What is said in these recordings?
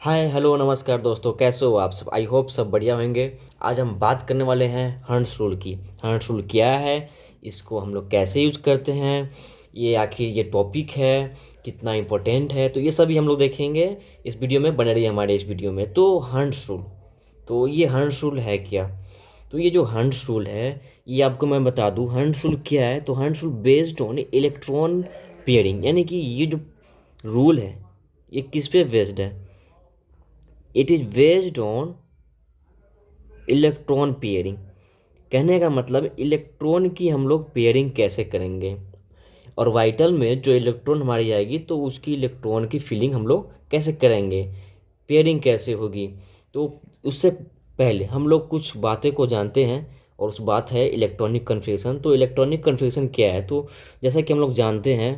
Hi hello नमस्कार दोस्तों, कैसे हो आप सब। आई होप सब बढ़िया होंगे। आज हम बात करने वाले हैं हंट्स रूल की। हंट्स रूल क्या है, इसको हम लोग कैसे यूज करते हैं, ये आखिर ये टॉपिक है कितना इम्पोर्टेंट है, तो ये सभी हम लोग देखेंगे इस वीडियो में। बने रहिए हमारे इस वीडियो में। तो हंट्स रूल, तो ये हंट्स रूल है क्या। तो ये जो हंट्स रूल है, ये आपको मैं बता दूं हंट्स रूल क्या है। तो hunts rule based on electron pairing, यानी कि ये जो रूल है ये किस पे बेस्ड है। It is based on electron pairing. कहने का मतलब इलेक्ट्रॉन की हम लोग पेयरिंग कैसे करेंगे, और वाइटल में जो इलेक्ट्रॉन हमारी आएगी तो उसकी इलेक्ट्रॉन की फिलिंग हम लोग कैसे करेंगे, पेयरिंग कैसे होगी। तो उससे पहले हम लोग कुछ बातें को जानते हैं, और उस बात है इलेक्ट्रॉनिक कन्फिग्रेशन। तो इलेक्ट्रॉनिक कन्फिग्रेशन क्या है, तो जैसा कि हम लोग जानते हैं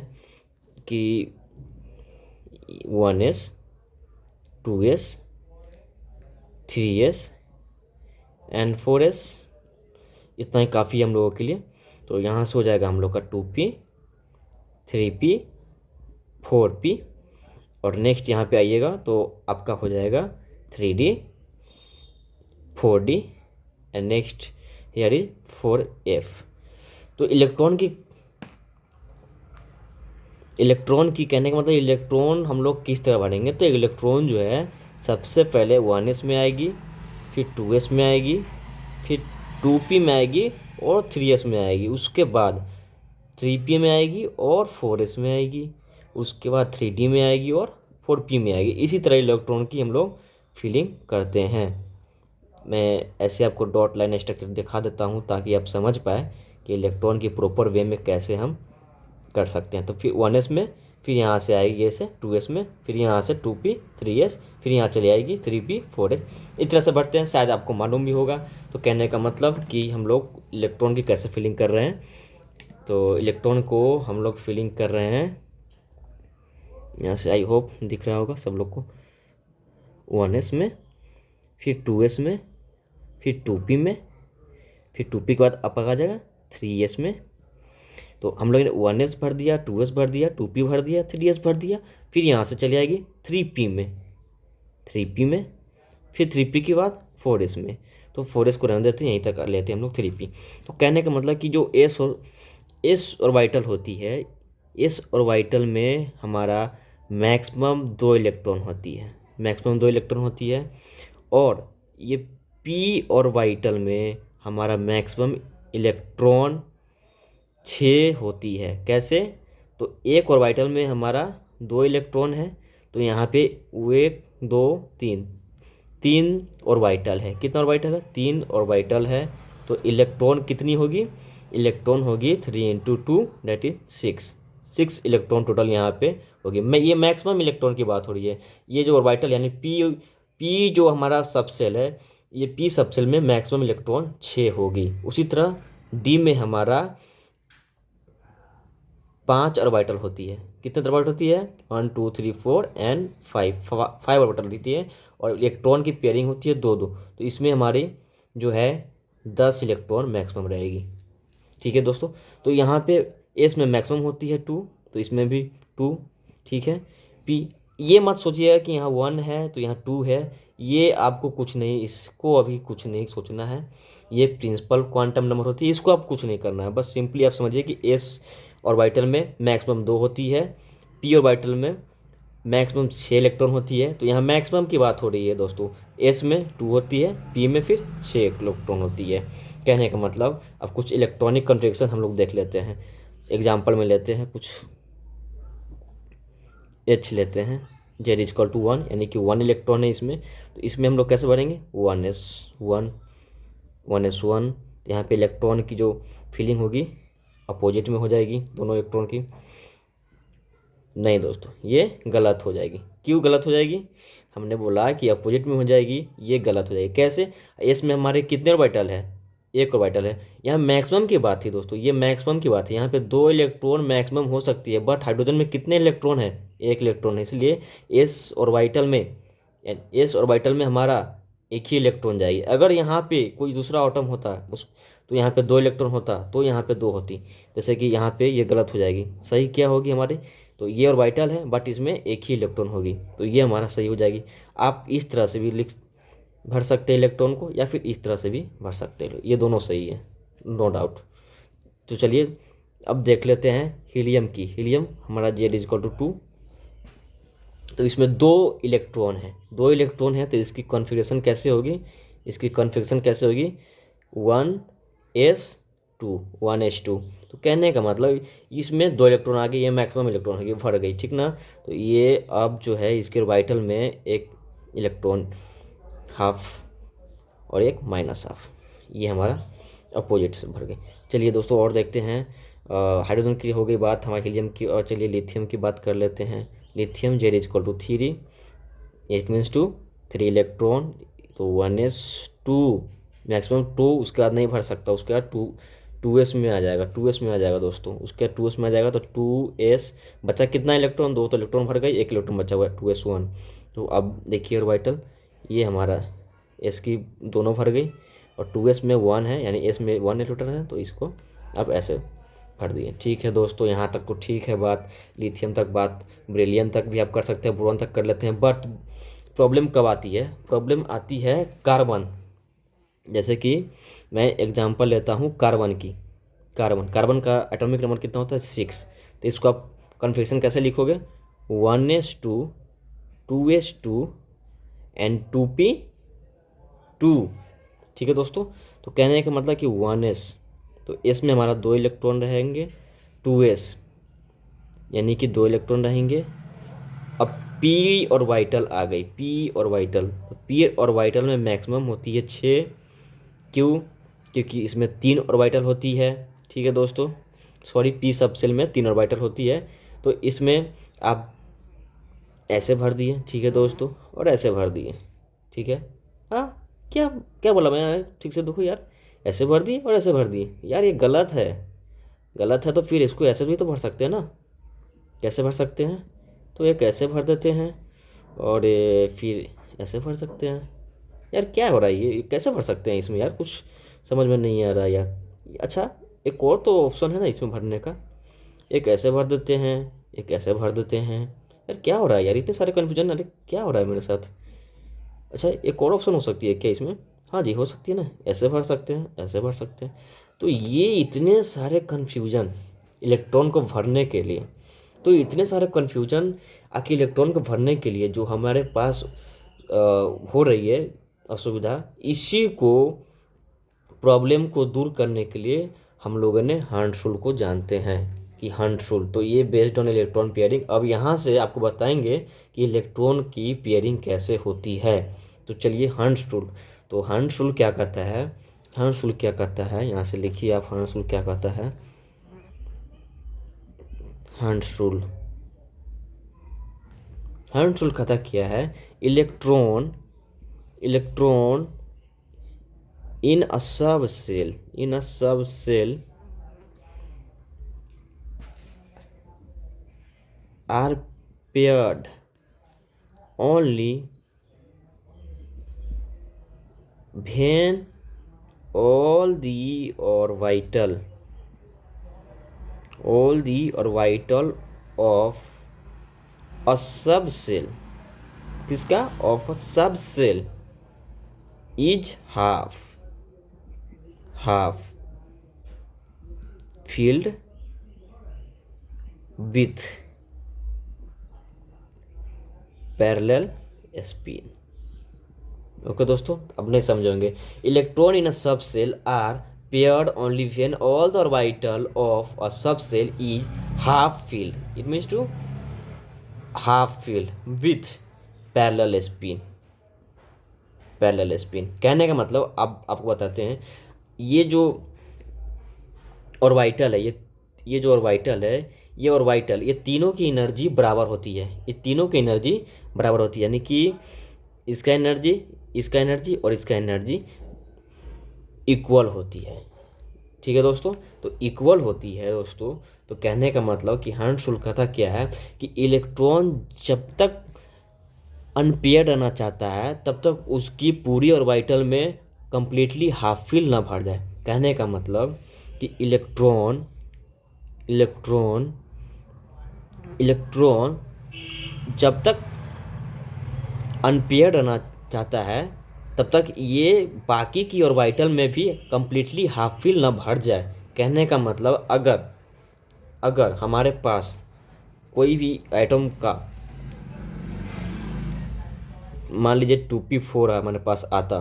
कि 1s 2s 3s and 4s, इतना ही काफ़ी है हम लोगों के लिए। तो यहाँ से हो जाएगा हम लोग का 2p 3p 4p, और नेक्स्ट यहाँ पे आइएगा तो आपका हो जाएगा 3d 4d and next here is 4f। तो इलेक्ट्रॉन की कहने का मतलब इलेक्ट्रॉन हम लोग किस तरह भरेंगे। तो इलेक्ट्रॉन जो है सबसे पहले 1s में आएगी, फिर 2s में आएगी, फिर 2p में आएगी और 3s में आएगी। उसके बाद 3p में आएगी और 4s में आएगी। उसके बाद 3d में आएगी और 4p में आएगी। इसी तरह इलेक्ट्रॉन की हम लोग फिलिंग करते हैं। मैं ऐसे आपको डॉट लाइन स्ट्रक्चर दिखा देता हूँ ताकि आप समझ पाए कि इलेक्ट्रॉन की प्रॉपर वे में कैसे हम कर सकते हैं। तो फिर 1s में, फिर यहाँ से आएगी ऐसे 2s में, फिर यहाँ से 2p 3s, फिर यहाँ चली आएगी 3p 4s। इस तरह से बढ़ते हैं, शायद आपको मालूम भी होगा। तो कहने का मतलब कि हम लोग इलेक्ट्रॉन की कैसे फिलिंग कर रहे हैं। तो इलेक्ट्रॉन को हम लोग फिलिंग कर रहे हैं यहाँ से, आई होप दिख रहा होगा सब लोग को। 1s में, फिर 2s में, फिर 2p में, फिर 2p के बाद अप आ जाएगा 3s में। तो हम लोग ने 1s भर दिया, 2s भर दिया, 2p भर दिया, 3s भर दिया। फिर यहाँ से चली आएगी 3p में, 3p में, फिर 3p के बाद 4s में। तो 4s को रहने देते हैं, यहीं तक लेते हैं हम लोग 3p। तो कहने का मतलब कि जो एस और वाइटल होती है, एस और वाइटल में हमारा मैक्सिमम 2 इलेक्ट्रॉन होती है, मैक्सिमम 2 इलेक्ट्रॉन होती है। और ये पी और वाइटल में हमारा मैक्सिमम इलेक्ट्रॉन 6 होती है। कैसे, तो एक ऑर्बिटल में हमारा 2 इलेक्ट्रॉन है, तो यहाँ पे वो 1 2 3 3 ऑर्बिटल है। कितना ऑर्बिटल है, 3 ऑर्बिटल है। तो इलेक्ट्रॉन कितनी होगी, इलेक्ट्रॉन होगी 3 × 2 दैट इज 6। 6 इलेक्ट्रॉन टोटल यहाँ पे होगी। मैं ये मैक्सिमम इलेक्ट्रॉन की बात हो रही है। ये जो ऑर्बिटल यानी पी जो हमारा सबसेल है, ये पी सबसेल में मैक्सिमम इलेक्ट्रॉन 6 होगी। उसी तरह डी में हमारा 5 ऑर्बिटल होती है। कितने ऑर्बिटल होती है, 1 2 3 4 एंड 5 ऑर्बिटल होती है। और इलेक्ट्रॉन की पेयरिंग होती है 2 2। तो इसमें हमारी जो है 10 इलेक्ट्रॉन मैक्सिमम रहेगी। ठीक है दोस्तों। तो यहाँ पे एस में मैक्सिमम होती है 2, तो इसमें भी 2। ठीक है। पी, ये मत सोचिएगा कि यहाँ 1 है तो यहाँ 2 है। ये आपको कुछ नहीं, इसको अभी कुछ नहीं सोचना है। ये प्रिंसिपल क्वांटम नंबर होती है, इसको आप कुछ नहीं करना है। बस सिंपली आप समझिए कि एस ऑर्बिटल में मैक्सिमम 2 होती है, पी ऑर्बिटल में मैक्सिमम 6 इलेक्ट्रॉन होती है। तो यहाँ मैक्सिमम की बात हो रही है दोस्तों। एस में 2 होती है, पी में फिर 6 इलेक्ट्रॉन होती है। कहने का मतलब अब कुछ इलेक्ट्रॉनिक कन्फिग्रेशन हम लोग देख लेते हैं। एग्जाम्पल में लेते हैं कुछ, एच लेते हैं, जेड इजकल टू 1, यानी कि 1 इलेक्ट्रॉन है इसमें। तो इसमें हम लोग कैसे भरेंगे, 1s1 1s1। यहाँ पे इलेक्ट्रॉन की जो फिलिंग होगी अपोजिट में हो जाएगी दोनों इलेक्ट्रॉन की। नहीं दोस्तों, ये गलत हो जाएगी। क्यों गलत हो जाएगी, हमने बोला कि अपोजिट में हो जाएगी, ये गलत हो जाएगी। कैसे, इसमें हमारे कितने ऑर्बिटल है, एक ऑर्बिटल है। यहाँ मैक्सिमम की बात थी दोस्तों, ये मैक्सिमम की बात है। यहाँ पे 2 इलेक्ट्रॉन मैक्सिमम हो सकती है, बट हाइड्रोजन में कितने इलेक्ट्रॉन है, एक इलेक्ट्रॉन है। इसलिए एस ऑर्बिटल में हमारा एक ही इलेक्ट्रॉन जाएगी। अगर यहाँ पे कोई दूसरा एटम होता उस, तो यहाँ पे 2 इलेक्ट्रॉन होता, तो यहाँ पे 2 होती। जैसे कि यहाँ पे ये गलत हो जाएगी। सही क्या होगी हमारी, तो ये ऑर्बिटल है बट इसमें एक ही इलेक्ट्रॉन होगी, तो ये हमारा सही हो जाएगी। आप इस तरह से भी लिख भर सकते हैं इलेक्ट्रॉन को, या फिर इस तरह से भी भर सकते हैं, ये दोनों सही है, नो डाउट। तो चलिए अब देख लेते हैं हीलियम की। हीलियम हमारा Z=2। तो इसमें दो इलेक्ट्रॉन है, तो इसकी कॉन्फ़िगरेशन कैसे होगी, इसकी कॉन्फ़िगरेशन कैसे होगी, 1s2 1s2। तो कहने का मतलब इसमें दो इलेक्ट्रॉन आ गए, ये मैक्सिमम इलेक्ट्रॉन है, ये भर गई, ठीक ना। तो ये अब जो है इसके ऑर्बिटल में एक इलेक्ट्रॉन हाफ और एक -हाफ, ये हमारा अपोजिट से भर गई। चलिए दोस्तों और देखते हैं, हाइड्रोजन की हो गई बात, हमारे हीलियम की, और चलिए लिथियम की बात कर लेते हैं। Lithium Z=3, it means 3 electron, तो 1s2 मैक्सिमम 2, उसके बाद नहीं भर सकता, उसके बाद 2s में आ जाएगा, 2s में आ जाएगा दोस्तों, उसके बाद 2s में आ जाएगा। तो 2s बचा कितना इलेक्ट्रॉन, 2 तो इलेक्ट्रॉन भर गई, एक इलेक्ट्रॉन बचा हुआ है 2s1। तो अब देखिए ऑर्बिटल, ये हमारा s की दोनों भर गई, और 2s में 1 है, यानी s में 1 इलेक्ट्रॉन है, तो इसको अब ऐसे भर दिए। ठीक है दोस्तों, यहाँ तक तो ठीक है बात, लिथियम तक बात, बेरिलियम तक भी आप कर सकते हैं, बोरॉन तक कर लेते हैं। बट प्रॉब्लम कब आती है, प्रॉब्लम आती है कार्बन। जैसे कि मैं एग्जांपल लेता हूँ कार्बन की। कार्बन का एटॉमिक नंबर कितना होता है, 6। तो इसको आप कन्फिग्रेशन कैसे लिखोगे, 1s2 2s2 एंड 2p2। ठीक है दोस्तों, तो कहने का मतलब कि 1s, तो s में हमारा 2 इलेक्ट्रॉन रहेंगे, 2s यानी कि 2 इलेक्ट्रॉन रहेंगे। अब p ऑर्बिटल आ गई, p ऑर्बिटल, तो p ऑर्बिटल में मैक्सिमम होती है 6, क्यों, क्योंकि इसमें 3 ऑर्बिटल होती है। ठीक है दोस्तों, सॉरी, p सबसेल में 3 ऑर्बिटल होती है। तो इसमें आप ऐसे भर दिए, ठीक है दोस्तों, और ऐसे भर दिए, ठीक है। हाँ, क्या क्या बोला मैं, ठीक से देखो यार, ऐसे भर दिए और ऐसे भर दिए, यार ये गलत है, गलत है। तो फिर इसको ऐसे भी तो भर सकते हैं ना, कैसे भर सकते हैं, तो एक ऐसे भर देते हैं, और फिर ऐसे भर सकते हैं। यार क्या हो रहा है, ये कैसे भर सकते हैं इसमें, यार कुछ समझ में नहीं आ रहा यार। अच्छा, एक और तो ऑप्शन है ना इसमें भरने का, एक ऐसे भर देते हैं, एक ऐसे भर देते हैं। यार क्या हो रहा है यार, इतने सारे कन्फ्यूजन, अरे क्या हो रहा है मेरे साथ। अच्छा, एक और ऑप्शन हो सकती है क्या इसमें, हाँ जी हो सकती है ना, ऐसे भर सकते हैं, ऐसे भर सकते हैं। तो ये इतने सारे कन्फ्यूजन इलेक्ट्रॉन को भरने के लिए, तो इतने सारे कन्फ्यूजन आखिर इलेक्ट्रॉन को भरने के लिए जो हमारे पास हो रही है असुविधा, इसी को प्रॉब्लम को दूर करने के लिए हम लोगों ने हंट रूल को जानते हैं कि हंट रूल, तो ये बेस्ड ऑन इलेक्ट्रॉन पेयरिंग। अब यहाँ से आपको बताएंगे कि इलेक्ट्रॉन की पेयरिंग कैसे होती है। तो चलिए हंट रूल, तो हंट रूल क्या कहता है, हंट रूल क्या कहता है, यहाँ से लिखिए आप, हंट रूल क्या कहता है, हंट रूल, हंट रूल कहता क्या है, electron in a subcell are paired only when all the orbital of a subcell, किसका, of a subcell is half filled with parallel spin. Okay दोस्तों, अब नहीं समझेंगे, electron in a sub shell are paired only when all the orbital of a sub shell is half filled, it means to half filled with parallel spin. कहने का मतलब, अब आपको बताते हैं, ये जो ऑर्बिटल है, ये जो ऑर्बिटल है, ये ऑर्बिटल, ये तीनों की एनर्जी बराबर होती है, ये तीनों की एनर्जी बराबर होती है, यानी कि इसका एनर्जी, इसका एनर्जी और इसका एनर्जी इक्वल होती है। ठीक है दोस्तों, तो इक्वल होती है दोस्तों। तो कहने का मतलब कि हंट रूल कहता क्या है कि इलेक्ट्रॉन जब तक अनपेयर्ड रहना चाहता है तब तक उसकी पूरी ऑर्बिटल में कंप्लीटली हाफ फील ना भर जाए। कहने का मतलब कि इलेक्ट्रॉन इलेक्ट्रॉन जब तक अनपेयर्ड रहना चाहता है तब तक ये बाकी की ऑर्बिटल में भी कंप्लीटली हाफ फिल ना भर जाए। कहने का मतलब अगर अगर हमारे पास कोई भी एटम का मान लीजिए 2p4 है हमारे पास आता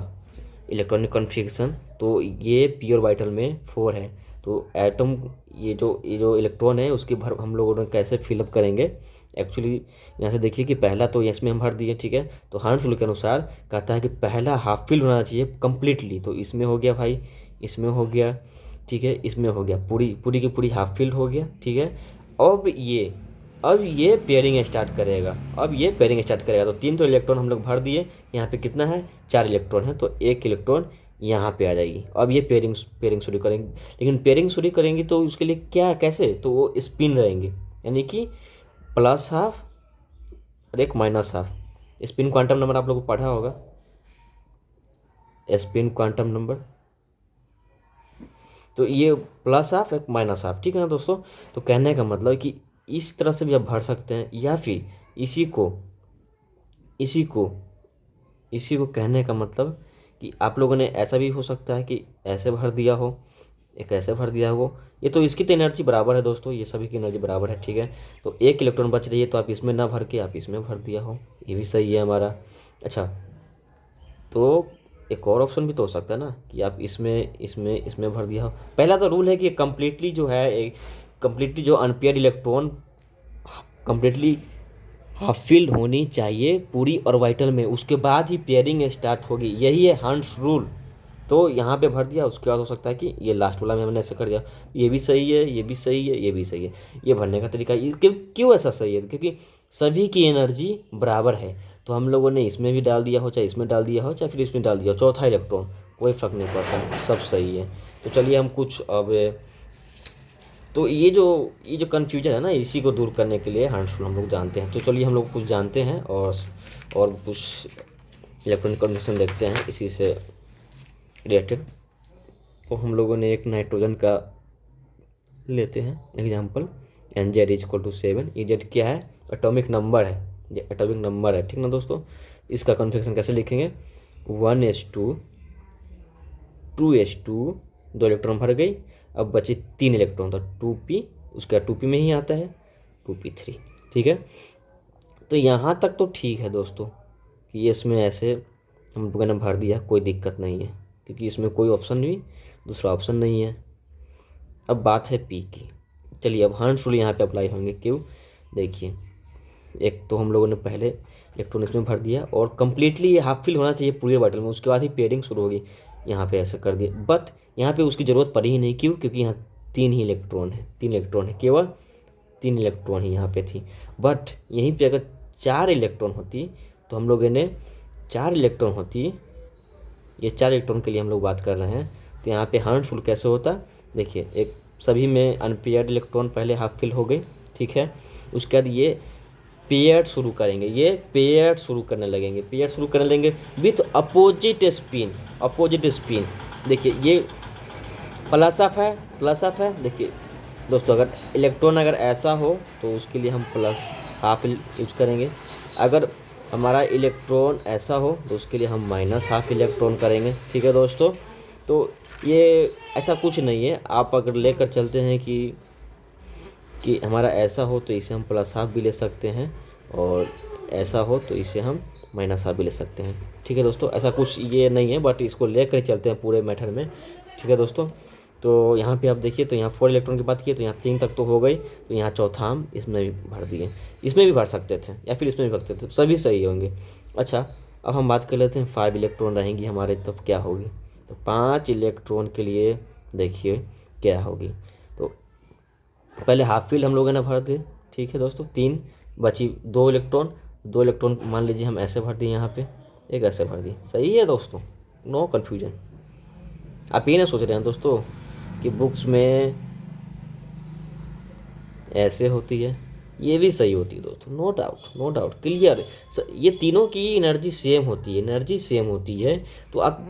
इलेक्ट्रॉनिक कॉन्फ़िगरेशन, तो ये पी ऑर्बिटल में 4 है। तो एटम ये जो इलेक्ट्रॉन है उसकी भर हम लोगों ने कैसे फिलअप करेंगे एक्चुअली। यहाँ से देखिए कि पहला तो इसमें हम भर दिए, ठीक है। तो हर्ट्ज़ रूल के अनुसार कहता है कि पहला हाफ फिल होना चाहिए कंप्लीटली। तो इसमें हो गया भाई, इसमें हो गया, ठीक है, इसमें हो गया, पूरी पूरी की पूरी हाफ फिल हो गया, ठीक है। अब ये पेयरिंग स्टार्ट करेगा, अब ये पेयरिंग स्टार्ट करेगा। तो 3 तो इलेक्ट्रॉन हम लोग भर दिए, यहाँ पे कितना है 4 इलेक्ट्रॉन है, तो 1 इलेक्ट्रॉन यहाँ पे आ जाएगी। अब ये पेयरिंग पेयरिंग शुरू करेंगे, लेकिन पेयरिंग शुरू करेंगी तो उसके लिए क्या कैसे, तो वो स्पिन रहेंगे, यानी कि प्लस हाफ और एक minus half. Spin quantum number आप लोगों को पढ़ा होगा, स्पिन क्वांटम नंबर। तो ये प्लस हाफ एक माइनस हाफ, ठीक है ना दोस्तों। तो कहने का मतलब कि इस तरह से भी आप भर सकते हैं, या फिर इसी को इसी को इसी को कहने का मतलब कि आप लोगों ने ऐसा भी हो सकता है कि ऐसे भर दिया हो, एक ऐसे भर दिया हो। ये तो इसकी तो एनर्जी बराबर है दोस्तों, ये सभी की एनर्जी बराबर है, ठीक है। तो 1 इलेक्ट्रॉन बच रही है तो आप इसमें ना भर के आप इसमें भर दिया हो, ये भी सही है हमारा। अच्छा, तो एक और ऑप्शन भी तो हो सकता है ना कि आप इसमें इसमें इसमें भर दिया हो। पहला तो रूल है कि कम्प्लीटली जो है कम्प्लीटली जो unpaired electron completely half filled होनी चाहिए पूरी ऑर्बिटल में, उसके बाद ही पेयरिंग स्टार्ट होगी, यही है हर्ट्ज़ रूल। तो यहाँ पे भर दिया, उसके बाद हो सकता है कि ये लास्ट वाला में हमने ऐसे कर दिया, ये भी सही है, ये भी सही है, ये भी सही है। ये भरने का तरीका क्यों ऐसा सही है, क्योंकि सभी की एनर्जी बराबर है। तो हम लोगों ने इसमें भी डाल दिया हो, चाहे इसमें डाल दिया हो, चाहे फिर इसमें डाल दिया हो, चौथा इलेक्ट्रॉन कोई फ़र्क नहीं पड़ता, सब सही है। तो चलिए हम कुछ अब तो ये जो कन्फ्यूजन है ना, इसी को दूर करने के लिए हर्ट्ज़ रूल हम लोग जानते हैं। तो चलिए हम लोग कुछ जानते हैं और कुछ इलेक्ट्रॉनिक कन्वेंशन देखते हैं इसी से रिलेटेड। तो हम लोगों ने एक नाइट्रोजन का लेते हैं एग्जांपल, NZ=7। EZ क्या है, एटॉमिक नंबर है, ये एटॉमिक नंबर है, ठीक ना दोस्तों। इसका कन्फिग्रेशन कैसे लिखेंगे, 1s2 2s2 2 इलेक्ट्रॉन भर गई, अब बचे 3 इलेक्ट्रॉन, तो 2p, उसका 2p में ही आता है 2p3, ठीक है। तो यहाँ तक तो ठीक है दोस्तों कि इसमें ऐसे हम लोगों ने भर दिया, कोई दिक्कत नहीं है, क्योंकि इसमें कोई ऑप्शन भी दूसरा ऑप्शन नहीं है। अब बात है पी की। चलिए अब हर्ट्ज़ रूल यहाँ पे अप्लाई होंगे, क्यों, देखिए एक तो हम लोगों ने पहले इलेक्ट्रॉन इसमें भर दिया और कम्प्लीटली ये हाफ फिल होना चाहिए पूरे बॉटल में, उसके बाद ही पेयरिंग शुरू होगी। यहाँ पे ऐसे कर दिया, बट यहाँ पे उसकी ज़रूरत पड़ी ही नहीं, क्यों, क्योंकि यहाँ 3 ही इलेक्ट्रॉन है, 3 इलेक्ट्रॉन है, केवल 3 इलेक्ट्रॉन ही यहाँ पे थी। बट यहीं पे अगर 4 इलेक्ट्रॉन होती तो हम लोगों ने 4 इलेक्ट्रॉन होती, ये 4 इलेक्ट्रॉन के लिए हम लोग बात कर रहे हैं। तो यहाँ पे हर्ट्ज़ रूल कैसे होता, देखिए एक सभी में अनपेयर्ड इलेक्ट्रॉन पहले हाफ फिल हो गई, ठीक है। उसके बाद ये पेयर्ड शुरू करेंगे, ये पेयर्ड शुरू करने लगेंगे, पेयर्ड शुरू करने लगेंगे with opposite spin, opposite spin. देखिए ये प्लस अप है, प्लस अप है। देखिए दोस्तों, अगर इलेक्ट्रॉन अगर ऐसा हो तो उसके लिए हम प्लस हाफ यूज करेंगे, अगर हमारा इलेक्ट्रॉन ऐसा हो तो उसके लिए हम माइनस हाफ इलेक्ट्रॉन करेंगे, ठीक है दोस्तों। तो ये ऐसा कुछ नहीं है, आप अगर लेकर चलते हैं कि हमारा ऐसा हो तो इसे हम प्लस हाफ भी ले सकते हैं, और ऐसा हो तो इसे हम माइनस हाफ भी ले सकते हैं, ठीक है दोस्तों। ऐसा कुछ ये नहीं है, बट इसको लेकर चलते हैं पूरे मैटर में, ठीक है दोस्तों। तो यहाँ पे आप देखिए, तो यहाँ 4 इलेक्ट्रॉन की बात की तो यहाँ 3 तक तो हो गई, तो यहाँ चौथा हम इसमें भी भर दिए, इसमें भी भर सकते थे या फिर इसमें भी भर सकते थे, सभी सही होंगे। अच्छा, अब हम बात कर लेते हैं 5 इलेक्ट्रॉन रहेंगी हमारे, तब क्या होगी। तो 5 इलेक्ट्रॉन के लिए देखिए क्या होगी। तो पहले हाफ फील्ड हम लोगों ने भर दिए, ठीक है दोस्तों, 3 बची, 2 इलेक्ट्रॉन, 2 इलेक्ट्रॉन मान लीजिए हम ऐसे भर दिए, यहाँ पे एक ऐसे भर दिए, सही है दोस्तों, नो कन्फ्यूजन। आप ये ना सोच रहे हैं दोस्तों कि बुक्स में ऐसे होती है, ये भी सही होती है दोस्तों, no doubt, no doubt, clear. ये तीनों की एनर्जी सेम होती है, एनर्जी सेम होती है। तो आप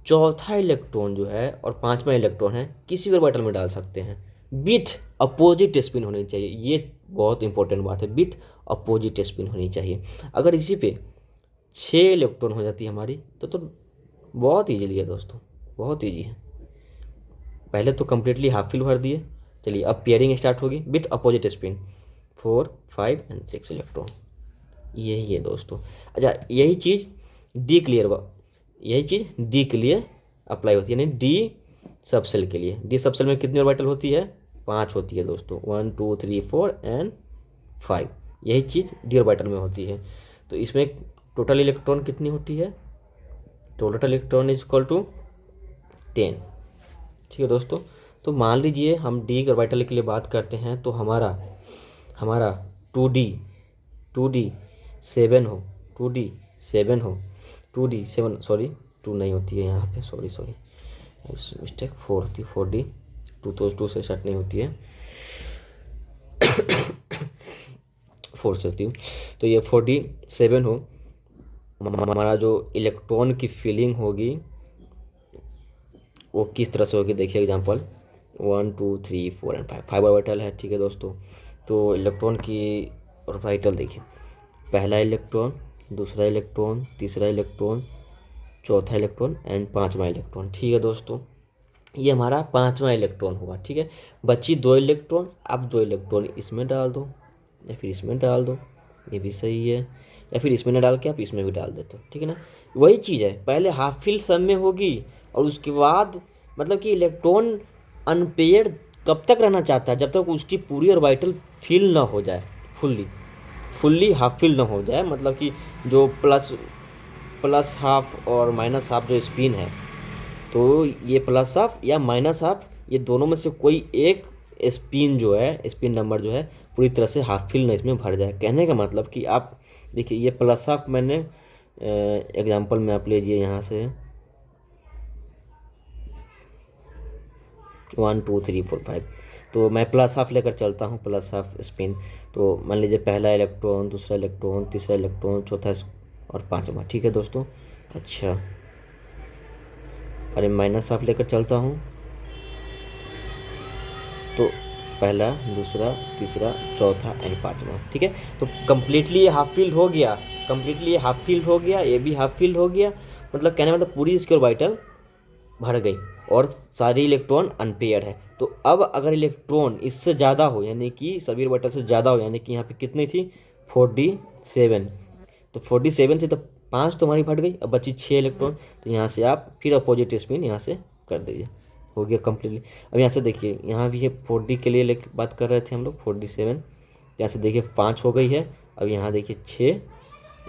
चौथा इलेक्ट्रॉन जो है और 5वां इलेक्ट्रॉन है किसी भी ऑर्बिटल में डाल सकते हैं, विथ अपोजिट स्पिन होनी चाहिए। बहुत इंपॉर्टेंट बात है, विथ अपोजिट स्पिन होनी चाहिए। अगर इसी पे 6 इलेक्ट्रॉन हो जाती है हमारी तो बहुत ईजीली है दोस्तों, बहुत ईजी है। पहले तो कम्प्लीटली हाफ फिल भर दिए। चलिए अब पेयरिंग स्टार्ट होगी with opposite spin, 4, 5 and 6 electron, यही है दोस्तों। अच्छा यही चीज़ डी के लिए अप्लाई होती है, यानी डी सब सेल के लिए। डी सब सेल में कितनी ऑर्बिटल होती है? 5 होती है दोस्तों, 1 2 3 4 एंड 5। यही चीज़ डी ऑर्बिटल में होती है। तो इसमें टोटल इलेक्ट्रॉन कितनी होती है? Total electron is equal to 10। ठीक है दोस्तों। तो मान लीजिए हम डी ऑर्बिटल के लिए बात करते हैं, तो हमारा 2d 7 हो, 2d 7 हो, 2d 7 सॉरी 2 नहीं होती है यहाँ पे, सॉरी मिस्टेक, 4 होती है, 4d 2 तो 2 से स्टार्ट नहीं होती है 4 से होती हूँ। तो ये 4d 7 हो, हमारा जो इलेक्ट्रॉन की फीलिंग होगी वो किस तरह से होगी, देखिए एग्जांपल 1 2 3 4 एंड 5 ऑर्बिटल है। ठीक है दोस्तों। तो इलेक्ट्रॉन की ऑर्बिटल देखिए, पहला इलेक्ट्रॉन, दूसरा इलेक्ट्रॉन, तीसरा इलेक्ट्रॉन, चौथा इलेक्ट्रॉन एंड 5वां इलेक्ट्रॉन। ठीक है दोस्तों, ये हमारा 5वां इलेक्ट्रॉन हुआ। ठीक है, बची 2 इलेक्ट्रॉन। अब 2 इलेक्ट्रॉन इसमें डाल दो या फिर इसमें डाल दो, ये भी सही है, या फिर इसमें न डाल के आप इसमें भी डाल देते हो। ठीक है ना, वही चीज़ है, पहले हाफ फिल सब में होगी और उसके बाद मतलब कि इलेक्ट्रॉन अनपेयर्ड कब तक रहना चाहता है? जब तक उसकी पूरी ऑर्बिटल फिल ना हो जाए, फुल्ली हाफ फिल ना हो जाए। मतलब कि जो प्लस हाफ और माइनस हाफ जो स्पिन है, तो ये प्लस हाफ या माइनस हाफ, ये दोनों में से कोई एक स्पिन जो है, स्पिन नंबर जो है पूरी तरह से हाफ फिल ना इसमें भर जाए। कहने का मतलब कि आप देखिए, ये प्लस हाफ मैंने एग्जांपल में आप लीजिए यहाँ से 1 2 3 4 5, तो मैं प्लस हाफ लेकर चलता हूँ, प्लस हाफ स्पिन। तो मान लीजिए पहला इलेक्ट्रॉन, दूसरा इलेक्ट्रॉन, तीसरा इलेक्ट्रॉन, चौथा और 5वां। ठीक है दोस्तों। अच्छा, अरे माइनस हाफ लेकर चलता हूँ, तो पहला, दूसरा, तीसरा, चौथा एंड 5वां। ठीक है, तो कम्प्लीटली ये हाफ फिल हो गया, ये भी हाफ फिल हो गया। मतलब कहने मतलब पूरी इसकी ऑर्बिटल भर गई और सारी इलेक्ट्रॉन अनपेयर्ड है। तो अब अगर इलेक्ट्रॉन इससे ज़्यादा हो, यानी कि सभी ऑर्बिटल से ज़्यादा हो, यानी कि यहाँ पे कितनी थी 47, तो 47 थी तो 5 तो हमारी फट गई, अब बची 6 इलेक्ट्रॉन। तो यहाँ से आप फिर अपोजिट स्पिन यहाँ से कर दीजिए, हो गया कम्प्लीटली। अब यहाँ से देखिए, यहाँ भी है 4d के लिए बात कर रहे थे हम लोग, 47। यहाँ से देखिए 5 हो गई है, अब यहाँ देखिए 6,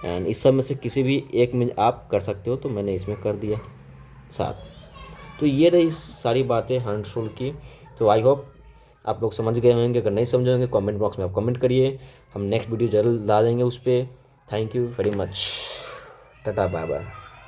एंड इस सब में से किसी भी एक में आप कर सकते हो, तो मैंने इसमें कर दिया 7। तो ये रही सारी बातें हंड्स रूल की। तो आई होप आप लोग समझ गए होंगे, अगर नहीं समझे होंगे कमेंट बॉक्स में आप कमेंट करिए, हम नेक्स्ट वीडियो जरूर ला देंगे उस पर। Thank you very much, tata bye bye.